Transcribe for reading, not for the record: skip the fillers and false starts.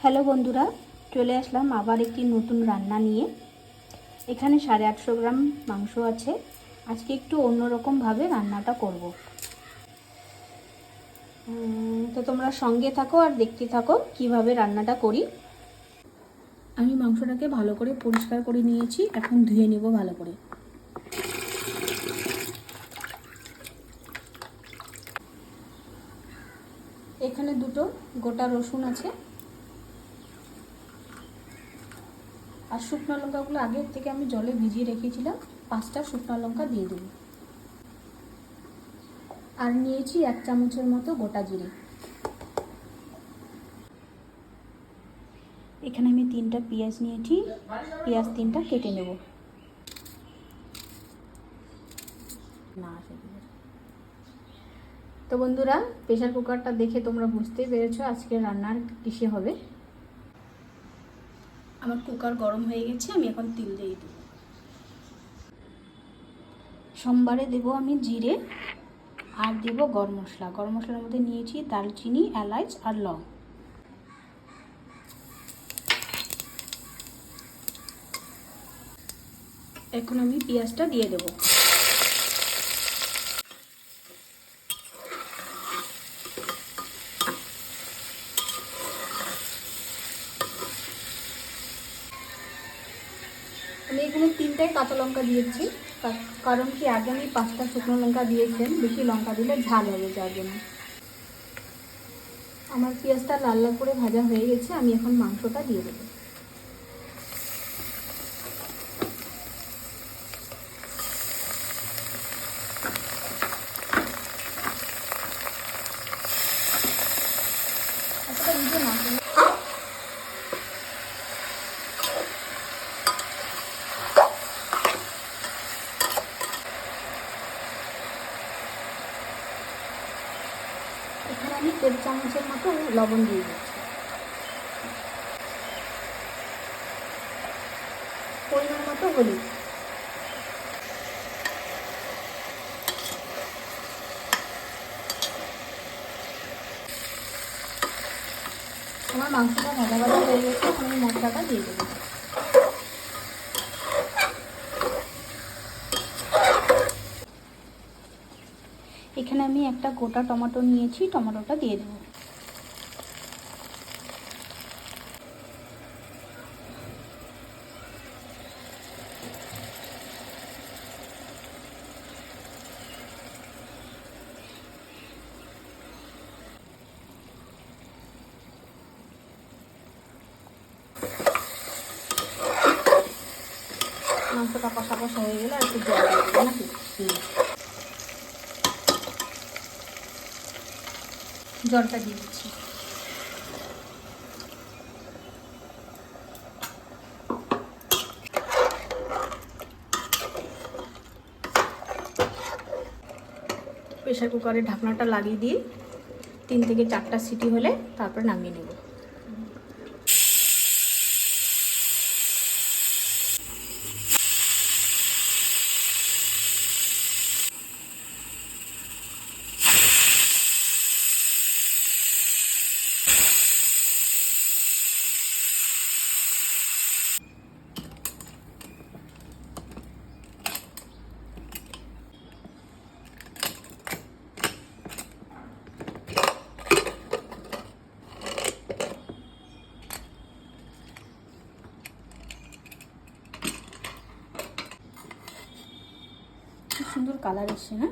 Hello বন্ধুরা, চলে আসলাম আবার একটি নতুন রান্না নিয়ে। এখানে 850 গ্রাম মাংস আছে। আজকে একটু অন্যরকমভাবে রান্নাটা করব। তো তোমরা সঙ্গে থাকো আর দেখতে থাকো কিভাবে রান্নাটা করি। আমি মাংসটাকে ভালো করে পরিষ্কার করে নিয়েছি, এখন ধুয়ে নেব ভালো করে। এখানে দুটো গোটা রসুন আছে, আর শুকনো লঙ্কাগুলো আগের থেকে আমি জলে ভিজিয়ে রেখেছিলাম। 5টা শুকনো লঙ্কা দিয়ে দেব। আর নিয়েছি 1 চামচের মতো গোটা জিরে। এখানে আমি 3টা পেঁয়াজ নিয়েছি, পেঁয়াজ 3টা কেটে নেব। তো বন্ধুরা, প্রেসার কুকারটা দেখে তোমরা বুঝতেই পেরেছো আজকে রান্নার কিসে হবে। আমার কুকার গরম হয়ে গেছে, আমি এখন তেল দিয়ে দেব। সোমবারে দেব আমি জিরে, আর দেব গরম মশলা। গরম মশলার মধ্যে নিয়েছি দারচিনি, এলাচ আর লং। এখন আমি পেঁয়াজটা দিয়ে দেব। আমি এখানে 3টাই কাঁচা লঙ্কা দিয়েছি, কারণ কি আগে আমি 5টা শুকনো লঙ্কা দিয়েছেন, বেশি লঙ্কা দিলে ঝাল হবে, যার জন্য। আমার পেঁয়াজটা লাল লাল করে ভাজা হয়ে গেছে, আমি এখন মাংসটা দিয়ে দেবো। এখানে আমি 1.5 চামচের মতো লবণ দিয়ে দিচ্ছি। পরিমাণ মতো হলুদ। আমার মাংসটা ভাজা ভাজা হয়ে গেছে, আমি মশলাটা দিয়ে দেবো। এখানে আমি একটা গোটা টমেটো নিয়েছি, টমেটোটা দিয়ে দেবো। মাংসটা কষা কষা হয়ে গেলে আর একটু জল দিয়ে দেবো নাকি? জলটা দিয়ে দিচ্ছি। প্রেসার কুকারের ঢাকনাটা লাগিয়ে দিয়ে 3 থেকে 4টা সিটি হলে তারপর নামিয়ে নেব। খুব সুন্দর কালার এসছে না?